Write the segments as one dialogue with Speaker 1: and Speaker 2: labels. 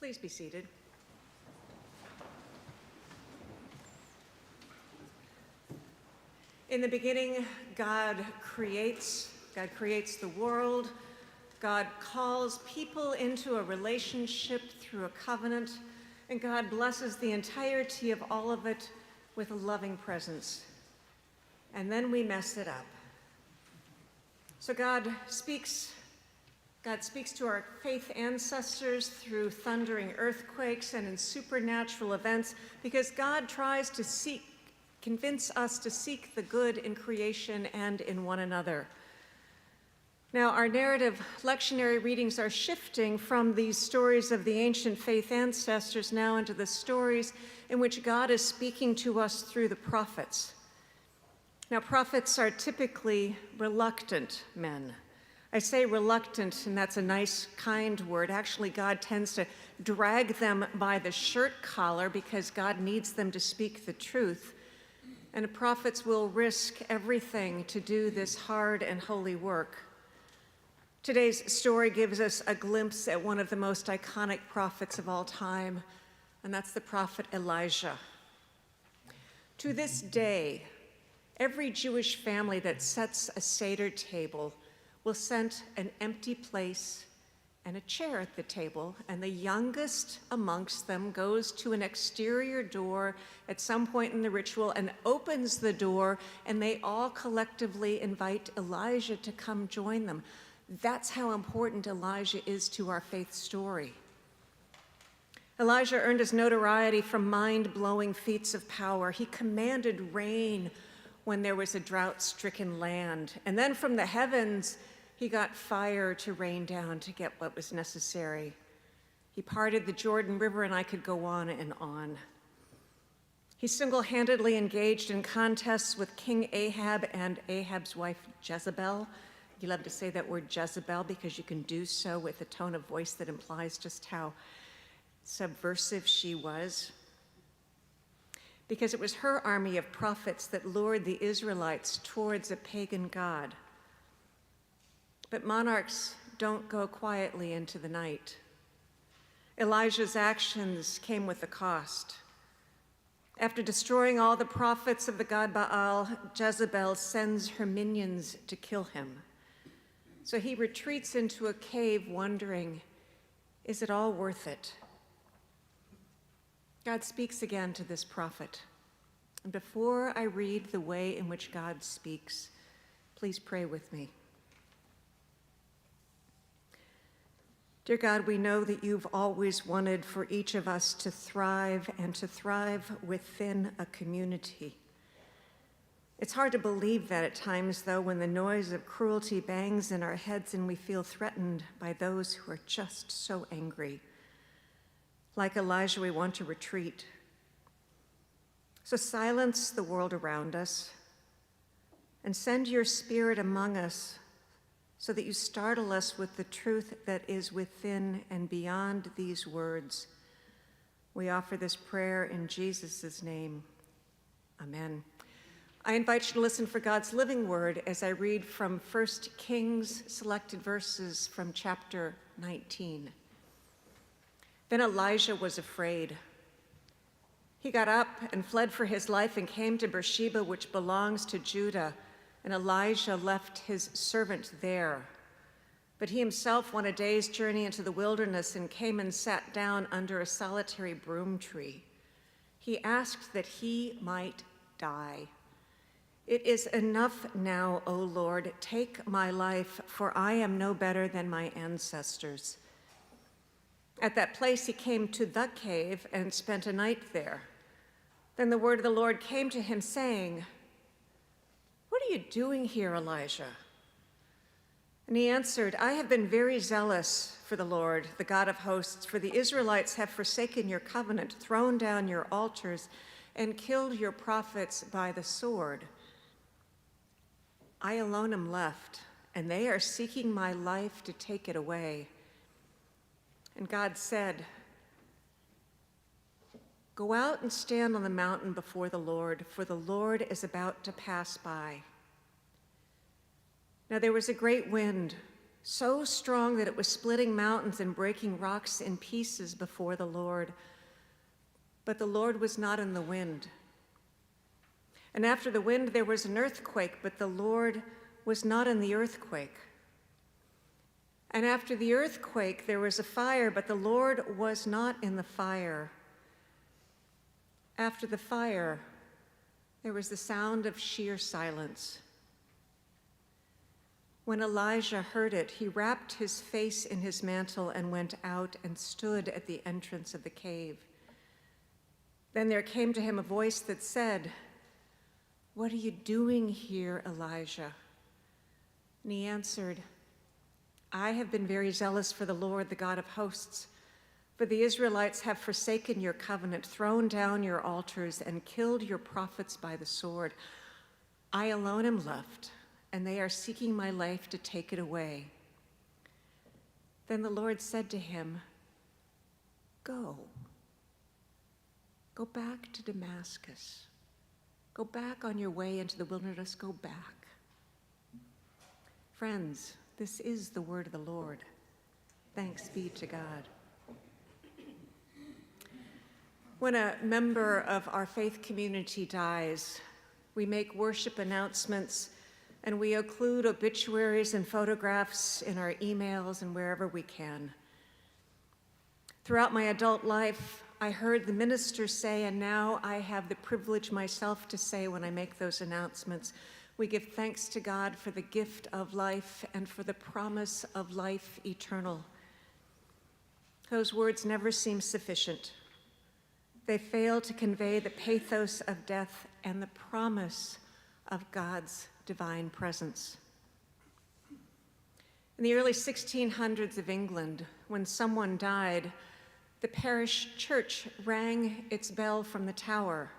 Speaker 1: Please be seated. In the beginning, God creates the world. God calls people into a relationship through a covenant, and God blesses the entirety of all of it with a loving presence. And then we mess it up. So God speaks to our faith ancestors through thundering earthquakes and in supernatural events, because God tries to convince us to seek the good in creation and in one another. Now, our narrative lectionary readings are shifting from these stories of the ancient faith ancestors now into the stories in which God is speaking to us through the prophets. Now, prophets are typically reluctant men. I say reluctant, and that's a nice, kind word. Actually, God tends to drag them by the shirt collar because God needs them to speak the truth. And the prophets will risk everything to do this hard and holy work. Today's story gives us a glimpse at one of the most iconic prophets of all time, and that's the prophet Elijah. To this day, every Jewish family that sets a Seder table will send an empty place and a chair at the table, and the youngest amongst them goes to an exterior door at some point in the ritual and opens the door, and they all collectively invite Elijah to come join them. That's how important Elijah is to our faith story. Elijah earned his notoriety from mind-blowing feats of power. He commanded rain when there was a drought-stricken land, and then from the heavens, he got fire to rain down to get what was necessary. He parted the Jordan River, and I could go on and on. He single-handedly engaged in contests with King Ahab and Ahab's wife Jezebel. You love to say that word Jezebel because you can do so with a tone of voice that implies just how subversive she was. Because it was her army of prophets that lured the Israelites towards a pagan god. But monarchs don't go quietly into the night. Elijah's actions came with a cost. After destroying all the prophets of the god Baal, Jezebel sends her minions to kill him. So he retreats into a cave wondering, is it all worth it? God speaks again to this prophet. And before I read the way in which God speaks, please pray with me. Dear God, we know that you've always wanted for each of us to thrive and to thrive within a community. It's hard to believe that at times, though, when the noise of cruelty bangs in our heads and we feel threatened by those who are just so angry. Like Elijah, we want to retreat. So silence the world around us and send your Spirit among us so that you startle us with the truth that is within and beyond these words. We offer this prayer in Jesus' name. Amen. I invite you to listen for God's living word as I read from 1 Kings, selected verses from chapter 19. Then Elijah was afraid. He got up and fled for his life and came to Beersheba, which belongs to Judah. And Elijah left his servant there. But he himself went a day's journey into the wilderness and came and sat down under a solitary broom tree. He asked that he might die. It is enough now, O Lord, take my life, for I am no better than my ancestors. At that place he came to the cave and spent a night there. Then the word of the Lord came to him, saying, "What are you doing here, Elijah?" And he answered, "I have been very zealous for the Lord, the God of hosts, for the Israelites have forsaken your covenant, thrown down your altars, and killed your prophets by the sword. I alone am left, and they are seeking my life to take it away." And God said, "Go out and stand on the mountain before the Lord, for the Lord is about to pass by." Now there was a great wind, so strong that it was splitting mountains and breaking rocks in pieces before the Lord. But the Lord was not in the wind. And after the wind there was an earthquake, but the Lord was not in the earthquake. And after the earthquake there was a fire, but the Lord was not in the fire. After the fire, there was the sound of sheer silence. When Elijah heard it, he wrapped his face in his mantle and went out and stood at the entrance of the cave. Then there came to him a voice that said, "What are you doing here, Elijah?" And he answered, "I have been very zealous for the Lord, the God of hosts. For the Israelites have forsaken your covenant, thrown down your altars, and killed your prophets by the sword. I alone am left, and they are seeking my life to take it away." Then the Lord said to him, Go back to Damascus. Go back on your way into the wilderness, go back." Friends, this is the word of the Lord. Thanks be to God. When a member of our faith community dies, we make worship announcements and we include obituaries and photographs in our emails and wherever we can. Throughout my adult life, I heard the minister say, and now I have the privilege myself to say when I make those announcements, we give thanks to God for the gift of life and for the promise of life eternal. Those words never seem sufficient. They fail to convey the pathos of death and the promise of God's divine presence. In the early 1600s of England, when someone died, the parish church rang its bell from the tower.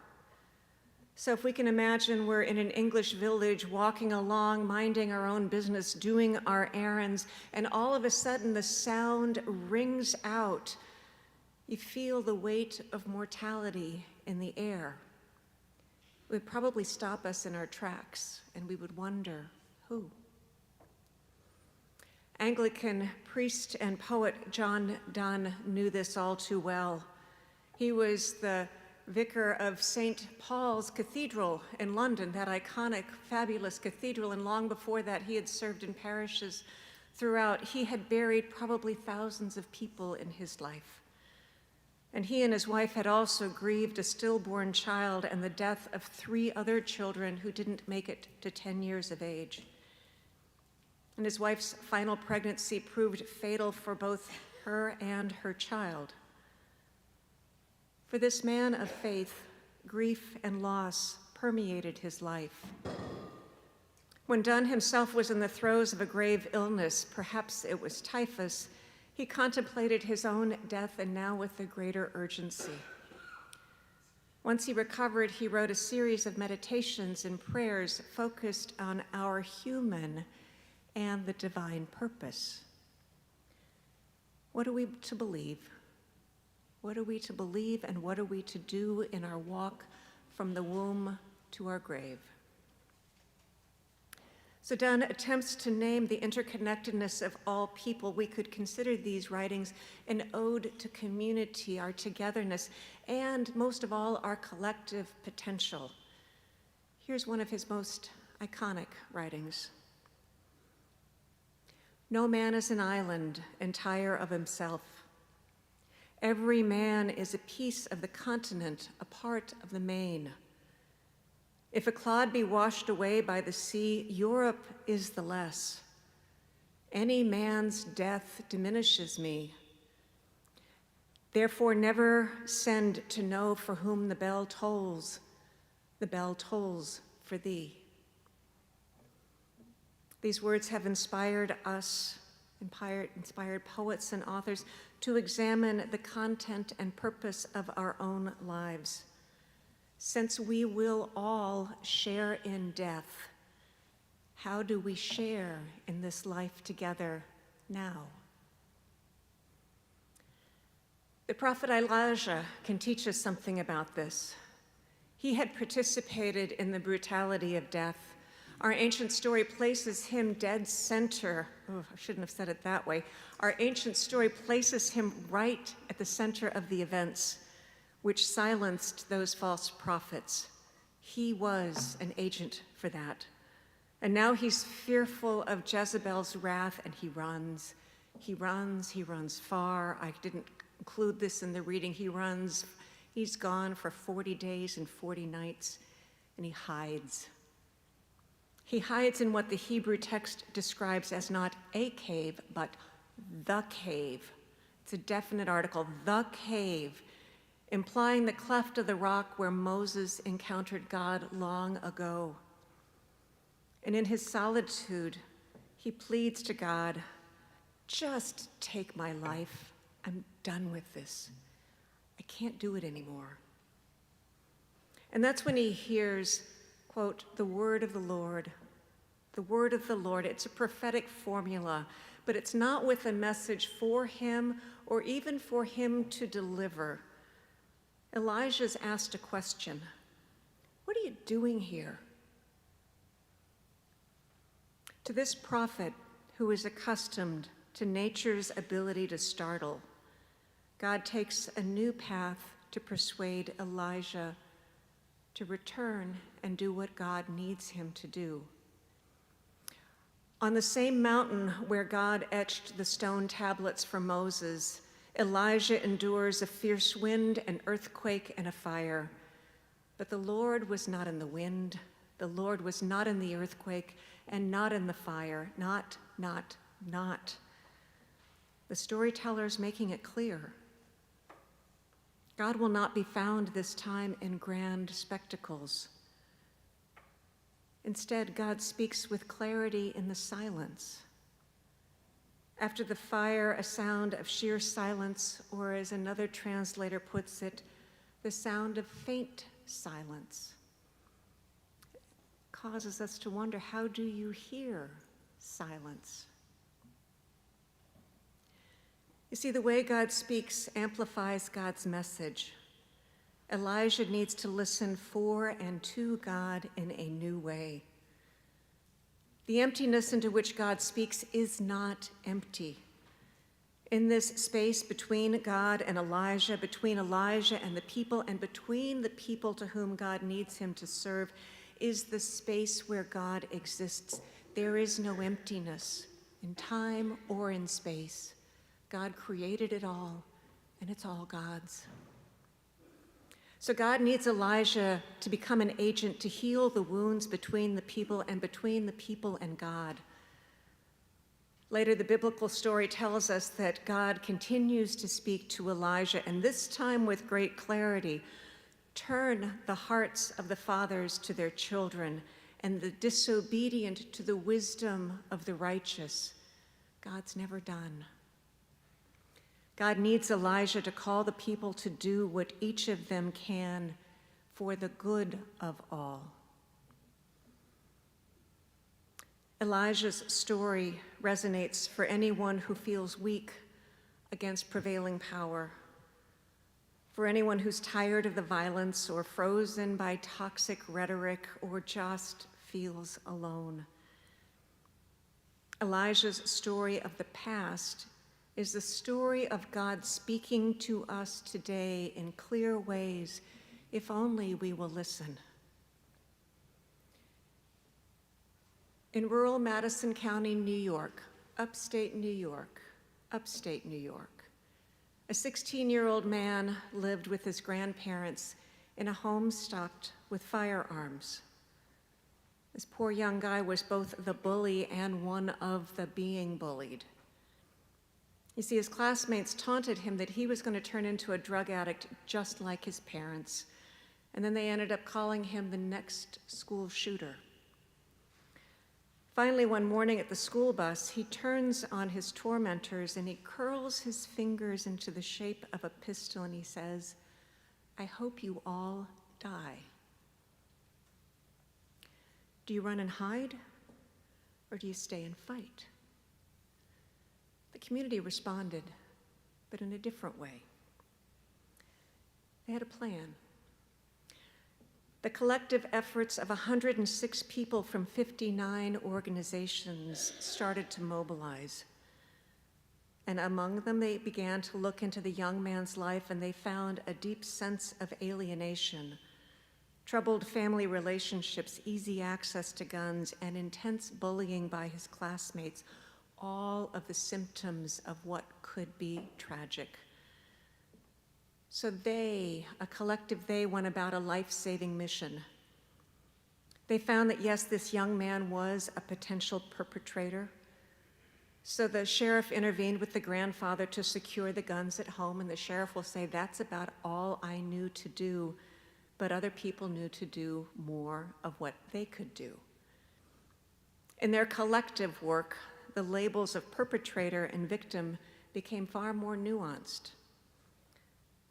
Speaker 1: So if we can imagine we're in an English village walking along, minding our own business, doing our errands, and all of a sudden the sound rings out. You feel the weight of mortality in the air. It would probably stop us in our tracks, and we would wonder, who? Anglican priest and poet John Donne knew this all too well. He was the vicar of St. Paul's Cathedral in London, that iconic, fabulous cathedral, and long before that he had served in parishes throughout. He had buried probably thousands of people in his life. And he and his wife had also grieved a stillborn child and the death of 3 other children who didn't make it to 10 years of age. And his wife's final pregnancy proved fatal for both her and her child. For this man of faith, grief and loss permeated his life. When Donne himself was in the throes of a grave illness, perhaps it was typhus, he contemplated his own death, and now with a greater urgency. Once he recovered, he wrote a series of meditations and prayers focused on our human and the divine purpose. What are we to believe? What are we to believe, and what are we to do in our walk from the womb to our grave? So Donne attempts to name the interconnectedness of all people. We could consider these writings an ode to community, our togetherness, and most of all, our collective potential. Here's one of his most iconic writings. No man is an island entire of himself. Every man is a piece of the continent, a part of the main. If a clod be washed away by the sea, Europe is the less. Any man's death diminishes me. Therefore never send to know for whom the bell tolls. The bell tolls for thee. These words have inspired us, inspired poets and authors to examine the content and purpose of our own lives. Since we will all share in death, how do we share in this life together now? The prophet Elijah can teach us something about this. He had participated in the brutality of death. Our ancient story places him dead center. Oh, I shouldn't have said it that way. Our ancient story places him right at the center of the events which silenced those false prophets. He was an agent for that. And now he's fearful of Jezebel's wrath, and he runs. He runs far. I didn't include this in the reading. He runs. He's gone for 40 days and 40 nights, and he hides. He hides in what the Hebrew text describes as not a cave, but the cave. It's a definite article, the cave, implying the cleft of the rock where Moses encountered God long ago. And in his solitude, he pleads to God, just take my life. I'm done with this. I can't do it anymore. And that's when he hears, quote, the word of the Lord. The word of the Lord. It's a prophetic formula, but it's not with a message for him or even for him to deliver. Elijah's asked a question. What are you doing here? To this prophet who is accustomed to nature's ability to startle, God takes a new path to persuade Elijah to return and do what God needs him to do. On the same mountain where God etched the stone tablets for Moses, Elijah endures a fierce wind, an earthquake, and a fire. But the Lord was not in the wind, the Lord was not in the earthquake, and not in the fire. Not. The storyteller's making it clear. God will not be found this time in grand spectacles. Instead, God speaks with clarity in the silence. After the fire, a sound of sheer silence, or as another translator puts it, the sound of faint silence. It causes us to wonder, how do you hear silence? You see, the way God speaks amplifies God's message. Elijah needs to listen for and to God in a new way. The emptiness into which God speaks is not empty. In this space between God and Elijah, between Elijah and the people, and between the people to whom God needs him to serve, is the space where God exists. There is no emptiness in time or in space. God created it all, and it's all God's. So God needs Elijah to become an agent to heal the wounds between the people and between the people and God. Later, the biblical story tells us that God continues to speak to Elijah, and this time with great clarity. Turn the hearts of the fathers to their children, and the disobedient to the wisdom of the righteous. God's never done. God needs Elijah to call the people to do what each of them can for the good of all. Elijah's story resonates for anyone who feels weak against prevailing power, for anyone who's tired of the violence or frozen by toxic rhetoric or just feels alone. Elijah's story of the past is the story of God speaking to us today in clear ways, if only we will listen. In rural Madison County, New York, upstate New York, a 16-year-old man lived with his grandparents in a home stocked with firearms. This poor young guy was both the bully and one of the being bullied. You see, his classmates taunted him that he was going to turn into a drug addict just like his parents, and then they ended up calling him the next school shooter. Finally, one morning at the school bus, he turns on his tormentors and he curls his fingers into the shape of a pistol and he says, "I hope you all die." Do you run and hide, or do you stay and fight? The community responded, but in a different way. They had a plan. The collective efforts of 106 people from 59 organizations started to mobilize. And among them, they began to look into the young man's life, and they found a deep sense of alienation, troubled family relationships, easy access to guns, and intense bullying by his classmates, all of the symptoms of what could be tragic. So they, a collective they, went about a life-saving mission. They found that, yes, this young man was a potential perpetrator. So the sheriff intervened with the grandfather to secure the guns at home, and the sheriff will say, that's about all I knew to do, but other people knew to do more of what they could do. In their collective work, the labels of perpetrator and victim became far more nuanced.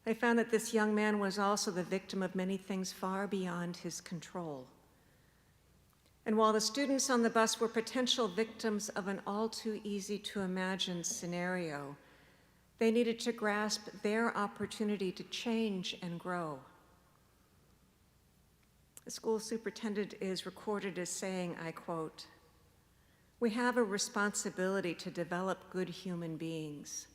Speaker 1: They found that this young man was also the victim of many things far beyond his control. And while the students on the bus were potential victims of an all too easy to imagine scenario, they needed to grasp their opportunity to change and grow. The school superintendent is recorded as saying, I quote, "We have a responsibility to develop good human beings.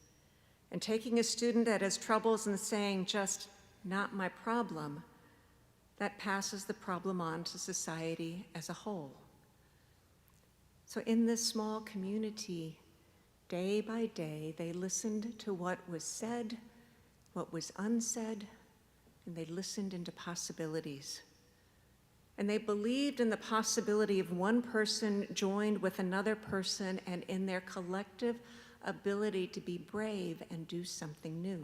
Speaker 1: And taking a student that has troubles and saying just, not my problem, that passes the problem on to society as a whole." So in this small community, day by day, they listened to what was said, what was unsaid, and they listened into possibilities. And they believed in the possibility of one person joined with another person and in their collective ability to be brave and do something new.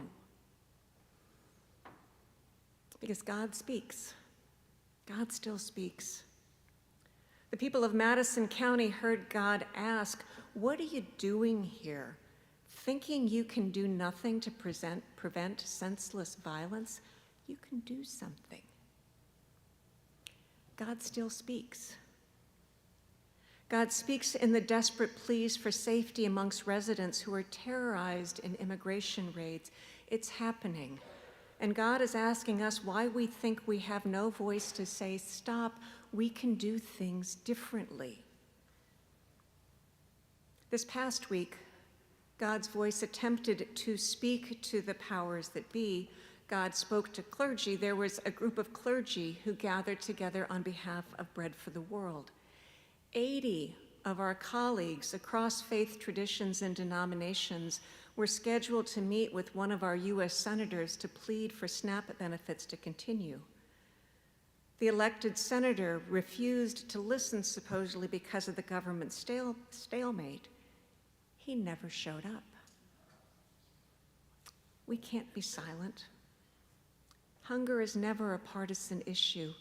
Speaker 1: Because God speaks. God still speaks. The people of Madison County heard God ask, "What are you doing here? Thinking you can do nothing to prevent senseless violence? You can do something." God still speaks. God speaks in the desperate pleas for safety amongst residents who are terrorized in immigration raids. It's happening. And God is asking us why we think we have no voice to say, stop, we can do things differently. This past week, God's voice attempted to speak to the powers that be. God spoke to clergy. There was a group of clergy who gathered together on behalf of Bread for the World. 80 of our colleagues across faith traditions and denominations were scheduled to meet with one of our U.S. senators to plead for SNAP benefits to continue. The elected senator refused to listen, supposedly because of the government stalemate. He never showed up. We can't be silent. Hunger is never a partisan issue.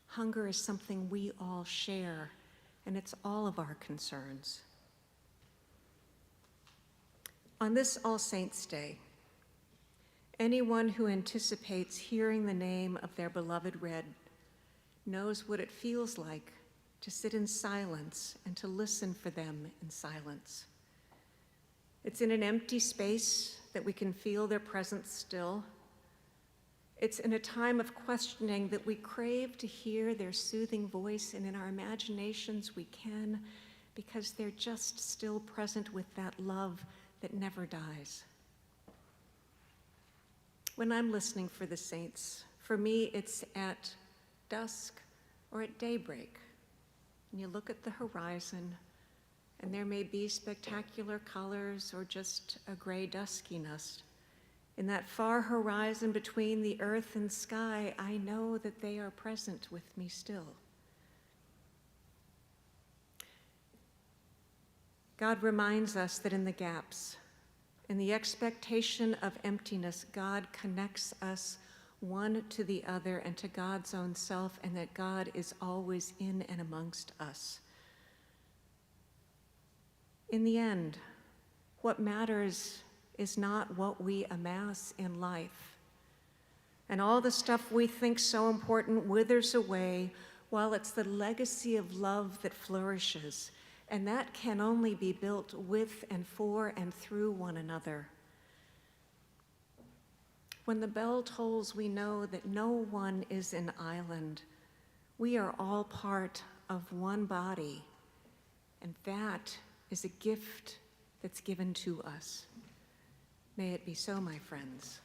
Speaker 1: Hunger is something we all share, and it's all of our concerns. On this All Saints' Day, anyone who anticipates hearing the name of their beloved read knows what it feels like to sit in silence and to listen for them in silence. It's in an empty space that we can feel their presence still. It's in a time of questioning that we crave to hear their soothing voice, and in our imaginations we can, because they're just still present with that love that never dies. When I'm listening for the saints, for me it's at dusk or at daybreak, and you look at the horizon, and there may be spectacular colors or just a gray duskiness. In that far horizon between the earth and sky, I know that they are present with me still. God reminds us that in the gaps, in the expectation of emptiness, God connects us one to the other and to God's own self, and that God is always in and amongst us. In the end, what matters is not what we amass in life. And all the stuff we think so important withers away, while it's the legacy of love that flourishes, and that can only be built with and for and through one another. When the bell tolls, we know that no one is an island, We are all part of one body, and that is a gift that's given to us. May it be so, my friends.